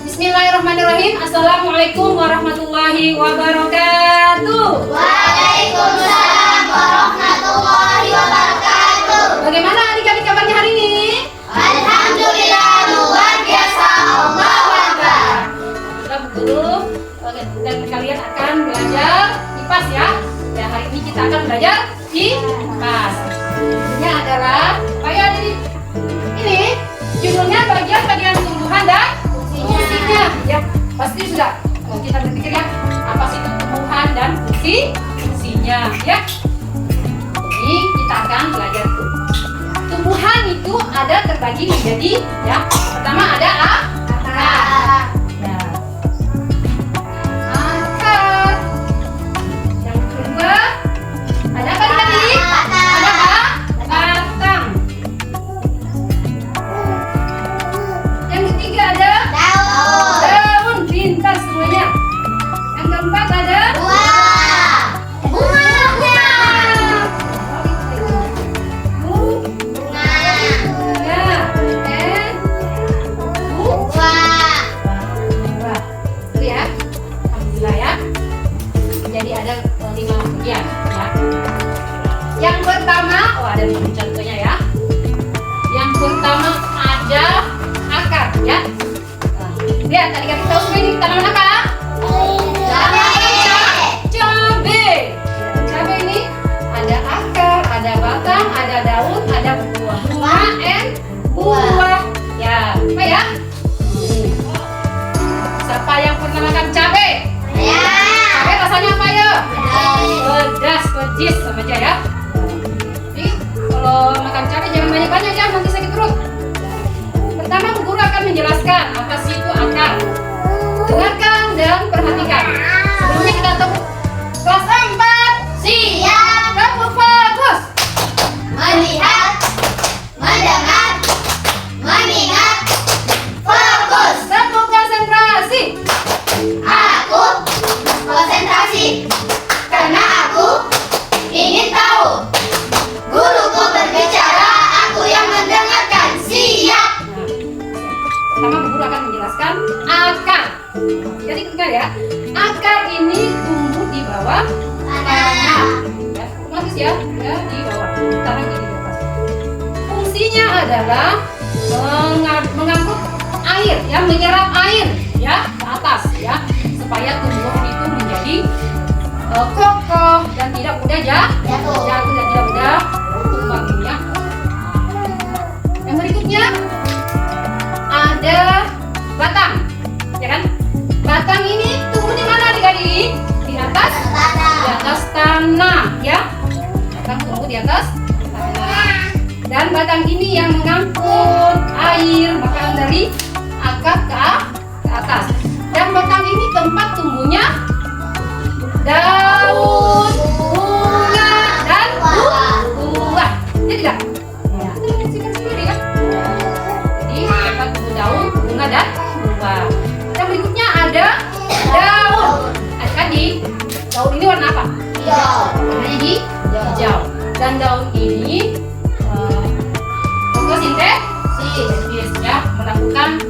Bismillahirrahmanirrahim. Assalamualaikum warahmatullahi wabarakatuh. Waalaikumsalam warahmatullahi wabarakatuh. Bagaimana adik-adik kabarnya hari ini? Alhamdulillah luar biasa. Allahu Akbar. Alhamdulillah betul. Dan kalian akan belajar IPAS ya. Ya, hari ini kita akan belajar IPAS. Ini adalah apa ya adik? Ini judulnya bagian-bagian tumbuhan dan fungsinya. Ya, pasti sudah kita berpikir ya, apa sih itu tumbuhan dan fungsinya ya. Ini kita akan belajar tumbuhan itu ada terbagi menjadi ya. Pertama ada akar. Ya. Akar. Yang kedua ada apa tadi? Ada batang. Yang ketiga ada daun. Pintar semuanya. Yang keempat ada bunganya. Ya, itu ya. Alhamdulillah ya. Jadi ada 5 bagian ya. Yang pertama, ada contohnya ya. Yang pertama ada akar ya. Lihat tadi kita tahu semua ini tanaman apa? Cabai. Cabai ini ada akar, ada batang, ada daun, ada buah. Buah. Ya, apa ya? Siapa yang pernah makan cabai? Cabai rasanya apa ya? Pedas, pejis sama aja ya. Jadi kalau makan cabai jangan banyak-banyak ya, nanti sakit perut. Pertama, Bu Guru akan menjelaskan apa sih itu akar. Dengarkan dan perhatikan. Sebelumnya kita tahu kelas 4. Siap. Kamu fokus. Melihat, mendengar, mengingat, fokus. Kamu konsentrasi. Aku konsentrasi karena aku ingin tahu. Guruku berbicara, aku yang mendengarkan. Siap. Pertama, Bu Guru akan menjelaskan akar. Jadi dengar ya. Akar ini tumbuh di bawah tanah. Ya, otomatis ya, di bawah tanah ini di atas. Fungsinya adalah mengangkut air, ya, menyerap air, ya, ke atas, ya, supaya tumbuhan itu menjadi kokoh dan tidak mudah jatuh dan tidak mudah tumbang ini ya. Yang berikutnya ada batang, ya kan? Batang ini tumbuh di mana adik-adik? Di atas tanah ya. Batang tumbuh di atas tanah. Dan batang ini yang mengangkut air makanan dari akar ke atas. Dan batang ini tempat tumbuhnya daun, bunga, dan buah. Ya tidak? Ya, kita bersihkan sendiri ya. Jadi tempat tumbuh daun, bunga, dan buah. Yang berikutnya ada daun. Adik-adik, daun ini warna apa? Warnanya hijau. Dan daun ini fotosintesis ya, melakukan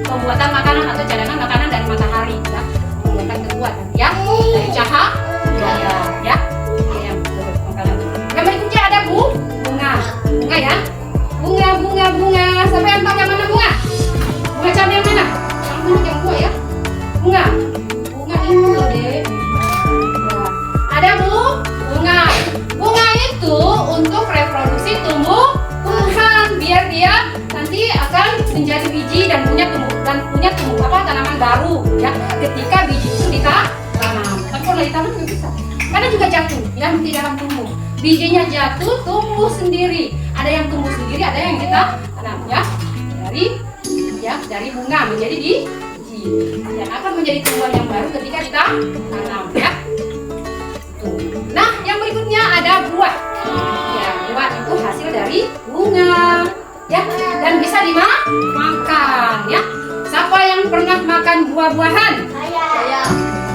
pembuatan makanan atau cadangan makanan dari matahari ya, menggunakan kekuatan ya dari cahaya ya. Yang berikutnya ada bunga ya, bunga. Siapa yang tahu yang mana bunga? Bunga cabai yang mana? Yang buah ya. Bunga ini loh deh. Ada bunga itu untuk reproduksi tumbuhan biar dia nanti akan menjadi biji dan punya tumbuh tanaman baru ya ketika biji itu ditanam. Tapi kalau ditanam nggak bisa karena juga jatuh ya, tidak akan tumbuh. Bijinya jatuh tumbuh sendiri. Ada yang tumbuh sendiri, ada yang kita tanam ya dari bunga menjadi biji dan akan menjadi tumbuhan yang baru ketika kita tanam ya. Nah, yang berikutnya ada buah. Ya, buah itu hasil dari bunga ya dan bisa dimakan ya. Siapa yang pernah makan buah-buahan? Saya.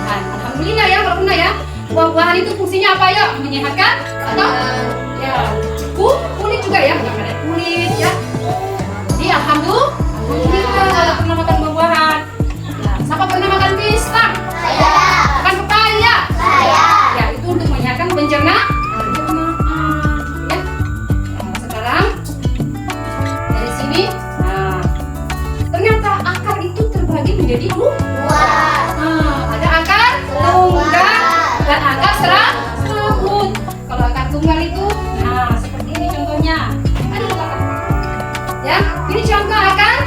Alhamdulillah ya, kalau pernah ya. Buah-buahan itu fungsinya apa ya? Menyehatkan atau ya kulit juga ya, ada kulit ya. Jadi alhamdulillah kalau pernah makan buah-buahan. Ya, siapa pernah makan pisang? Saya. Makan pepaya? Saya. Ya, itu untuk menyehatkan pencernaan. Ya. Nah, sekarang dari sini, nah, ternyata akar itu terbagi menjadi dua. Ada akar tunggal dan akar serabut. Kalau akar tunggal itu, nah seperti ini contohnya. Aduh, ya, ini contoh akar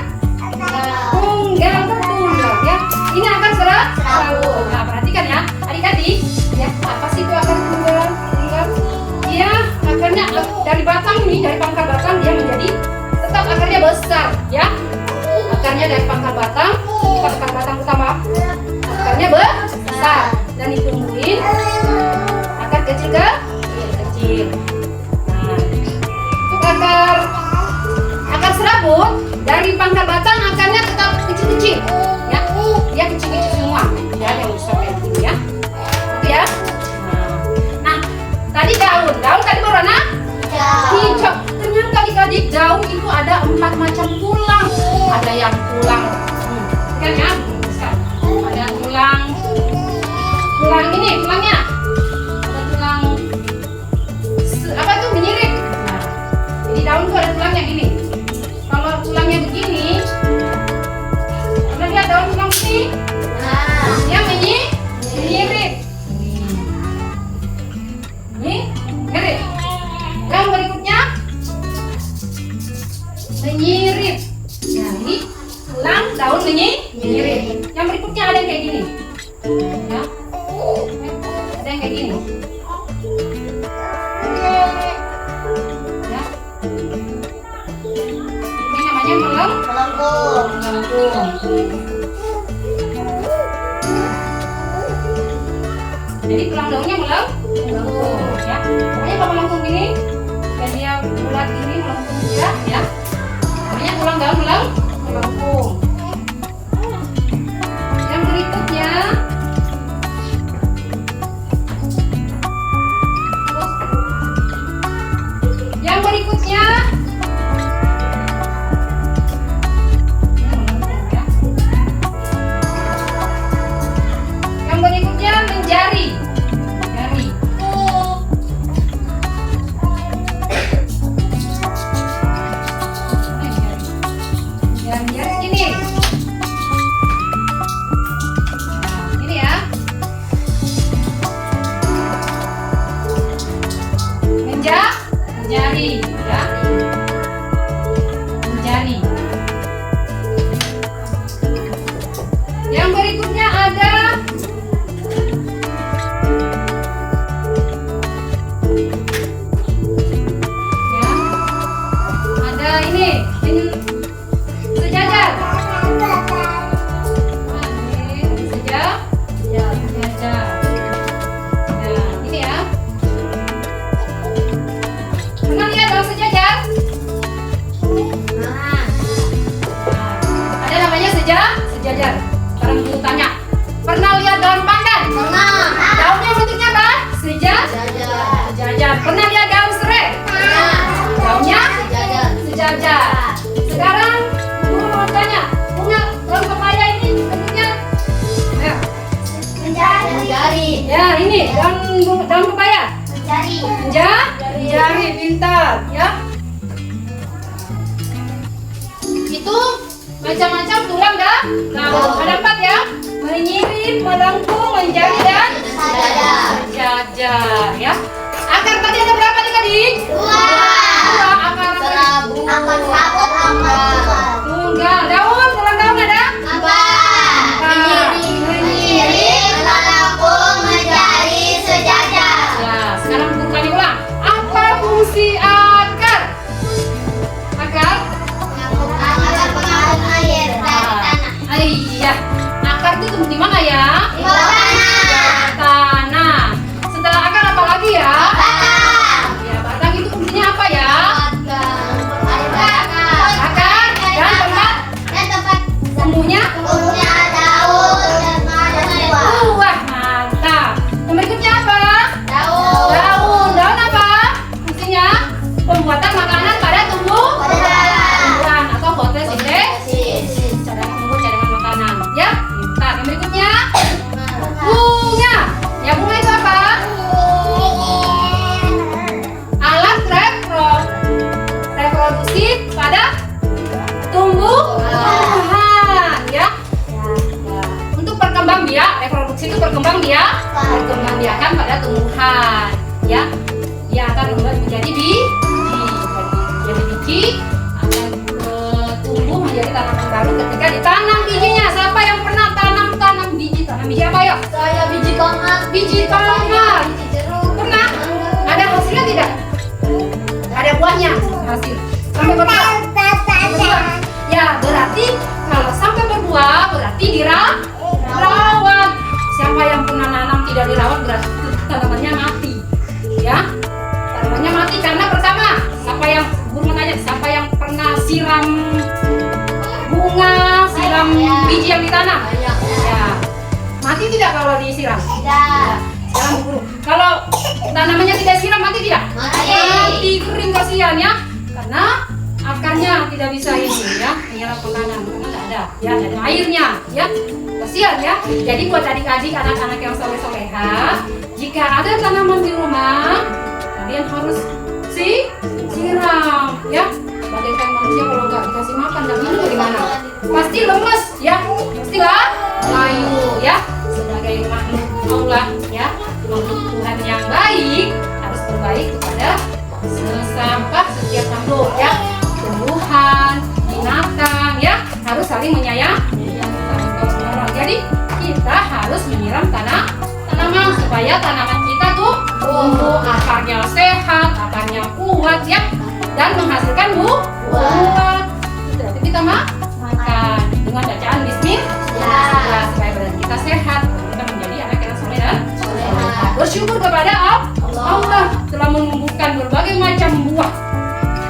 tunggal ya. Ini akar serabut. Nah, perhatikan ya, adik-adik. Ya, apa sih itu akar tunggal? Dia akarnya dari batang ini, dari pangkal batang dia menjadi tetap akarnya besar, ya. Akarnya dari pangkal batang, ini pangkal batang utama. Akarnya besar dan ditumbuhin akar kecil ke kecil. Nah, untuk akar serabut dari pangkal batang akarnya tetap kecil-kecil, ya. Dia kecil-kecil semua, ya, yang besar kayak gini ya. Oke ya. Nah, tadi daun tadi berwarna hijau. Ternyata adik-adik daun itu ada 4 macam tulang. Ada yang tulang, kan ya, ada tulang ini tulangnya, ada tulang apa tuh menyirip. Nah, jadi daun tuh ada tulangnya gini. Kalau tulangnya begini, pernah lihat daun tulang begini? Dia menyirip. Ini menyirip. Yang berikutnya menyirip. Jadi tulang daun menyirip. Yang berikutnya ada yang kayak gini. Ya. Ada yang kayak gini. Ya. Ini namanya melengkung. Jadi tulang daunnya melengkung, ya. Makanya kalau melengkung gini, dan dia bulat gini melengkung juga, ya. Makanya tulang daun melengkung. Yang berikutnya, menjari. Jari gini. jari, ya. Jari. Yang berikutnya ada ya, ada ini sejajar. Ini sejajar. Nah, ini ya. Pernah lihat daun sejajar? Nah, ada namanya sejajar. Sekarang dulu tanya, pernah lihat daun pandan? Daunnya bentuknya apa? Sejajar. Pernah lihat daun serai? Daunnya sejajar. Sekarang guru mau tanya, bunga daun pepaya ini bentuknya? Ya, ini daun pepaya. Jari, pintar, ya. Itu macam-macam tulang dah. Nah, ada 4 ya. Menyirip, melengkung, menjari dan sejajar, ya. Akar tadi ada berapa nih adik? 2 akar. Tunggal. Daun, tulang daun ada? 4. Ya, sekarang bukan ulang. Apa fungsi akar? Akar? Iya. Akar itu tumbuh di mana ya? Di tanah. Setelah akar apa lagi ya? Ya, batang itu fungsinya apa ya? Akar dan tempat tumbuhnya? Wah, mantap. Yang berikutnya apa? Daun apa? Fungsinya pembuatan makanan pada tumbuhan atau fotosintesis. Cadangan makanan. Ya, pintar. Yang berikutnya bunga. Ya, bunga itu apa? Alat reproduksi pada tumbuhan. Ya. Untuk perkembang biak, reproduksi itu perkembang biakan pada tumbuhan. Ya, dia akan menjadi biji, akan tumbuh menjadi tanaman baru ketika ditanam bijinya. Siapa yang pernah tanam biji? Tanam biji apa ya? Saya biji tomat. Biji tomat. Pernah? Ada hasilnya tidak? Ada buahnya hasil. Sampai berbuah. Ya, berarti kalau sampai berbuah berarti dirawat. Siapa yang pernah nanam tidak dirawat berarti tanamannya mati. Ya, tanamannya mati karena pertama, guru mau tanya, siapa yang pernah siram bunga, siram biji yang ditanam? Ya, mati tidak kalau disiram? Sekarang guru, kalau tanamannya tidak siram mati tidak? Mati, kering kasihan ya, karena akarnya tidak bisa ini ya, menyerap makanan karena tidak ada, ya, ada airnya, ya, kasihan ya. Jadi buat adik-adik, anak-anak yang soleh-soleha, jika ada tanaman di rumah, kalian harus siram, ya. Bagaikan manusia kalau nggak dikasih makan dan minum gimana? Pasti lemes, ya, pasti nggak layu, ya. Sebagai makhluk Allah, ya, makhluk Tuhan yang baik harus berbaik kepada setiap makhluk, ya. Tumbuhan, binatang, ya, harus saling menyayangi. Jadi kita harus menyiram tanaman supaya tanaman kita tuh tumbuh, akarnya sehat, akarnya kuat, ya, dan menghasilkan buah. Berarti kita makan dengan bacaan Bismillah supaya badan kita sehat, kita menjadi anak yang soleh dan bersyukur kepada Allah telah menumbuhkan berbagai macam buah,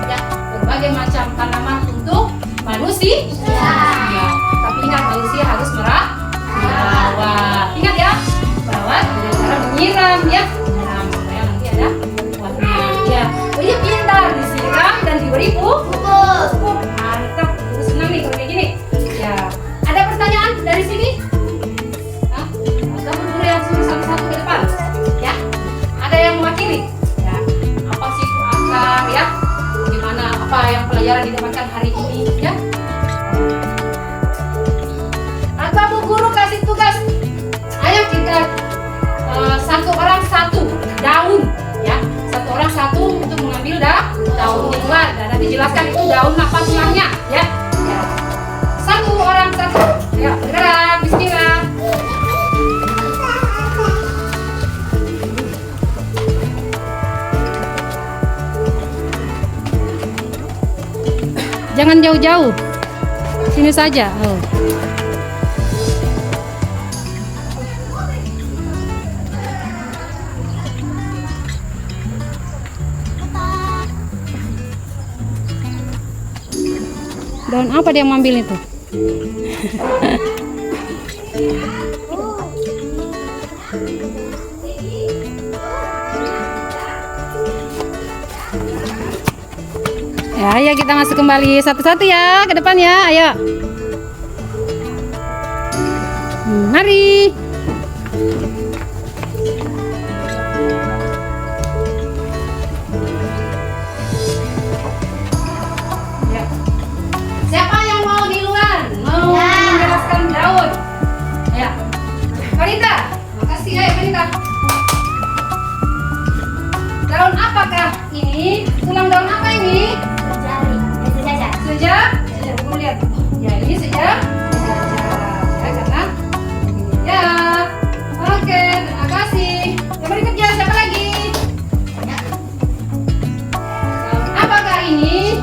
ya, berbagai macam tanaman untuk manusia. Ya. Tapi ingat, manusia harus merawat. Ingat ya, merawat dengan cara menyiram, ya, menyiram supaya nanti ada buahnya. Ya, oh iya, pintar, disiram dan diberi pupuk. Mantap, aku senang nih kalau kayak gini. Ya, ada pertanyaan dari sini? Hah? Atau guru yang suruh satu-satu ke depan? Ya, ada yang mewakili? Ya, apa sih itu akar, ya? Gimana, apa yang pelajaran didapatkan hari ini, ya? Atau Bu Guru kasih tugas, ayo kita satu orang satu daun, ya, satu orang satu untuk mengambil Jangan jauh-jauh. Sini saja. Oh. Daun apa dia mau ambil itu? Ya, ayo kita masuk kembali satu-satu ya ke depan ya. Ayo. Mari. Ya. Siapa yang mau di luar? Mau menjelaskan daun? Ya. Wanita. Makasih ya, Wanita. Daun apakah ini? Tulang daun apa ini? Sejak kamu lihat ya, ini sejak ya, karena ya, oke, terima kasih. Yang berikutnya siapa lagi? Apakah ini?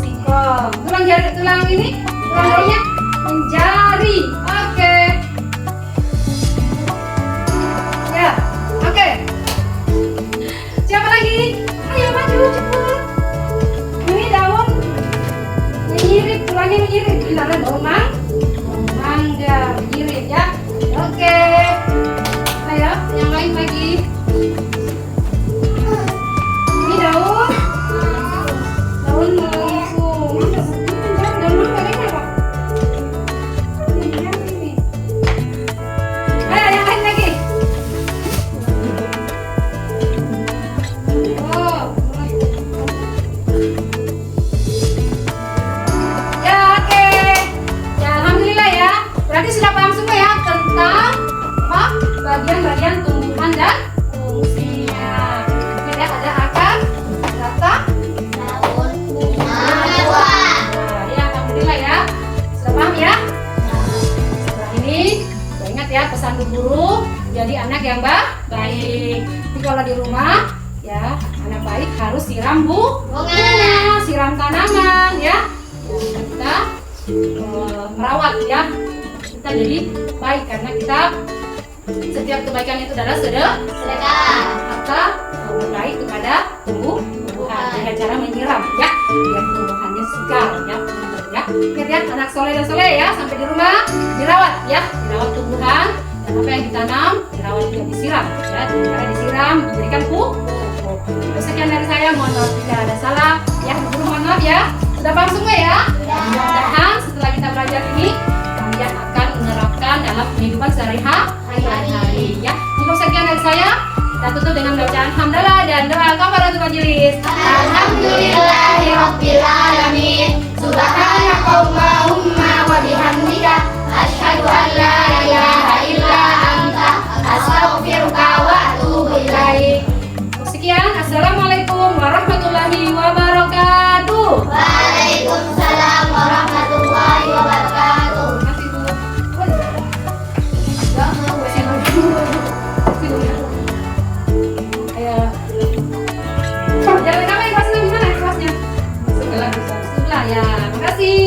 Singkong. Tulang ini tulang daunnya menjari. Oke ya, oke. Siapa lagi? Ayo maju cepat. Ini daun menyirit, tulangnya menyirit. Ini ada daun mangga menyirit ya. Oke. Ayo, yang lain lagi. Ini daun melengkung. Daun mangga ini apa? Ini. Ayo, yang lain lagi. Oh. Berarti sudah paham semua ya tentang apa? Bagian-bagian tumbuhan dan fungsinya. Lihat ada akar, batang, Daun, bunga, buah. Nah, ya alhamdulillah ya. Sudah paham ya? Setelah ini, ingat ya pesan Bu Guru, jadi anak yang baik. Jadi kalau di rumah ya anak baik harus siram bunga, siram tanaman ya. Dan kita merawat ya. Kita jadi baik karena kita setiap kebaikan itu adalah sedekah, maka baik kepada tumbuhan dengan cara menyiram ya biar tumbuhannya segar ya teman-teman ya. Lihat anak soleh dan soleh ya, sampai di rumah dirawat ya, dirawat tumbuhan dan apa yang ditanam dirawat juga disiram ya, dengan cara disiram diberikan pupuk. Sekian dari saya, mohon maaf jika ada salah ya, guru mohon maaf ya. Sudah paham semua ya? Mudah-mudahan setelah kita belajar ini kalian akan menerapkan dalam kehidupan sehari-hari ya. Untuk sekian dari saya, kita tutup dengan bacaan hamdalah dan doa kafaratul majelis. Alhamdulillahirabbil alamin. Subhanakallahumma wa bihamdika asyhadu an la ilaha illa anta astaghfiruka wa atubu ilaik. Sekian, assalamualaikum warahmatullahi wabarakatuh. Waalaikumsalam warahmatullahi wabarakatuh. Jangan lupa kelasnya gimana kelasnya? Sebelah ya. Makasih.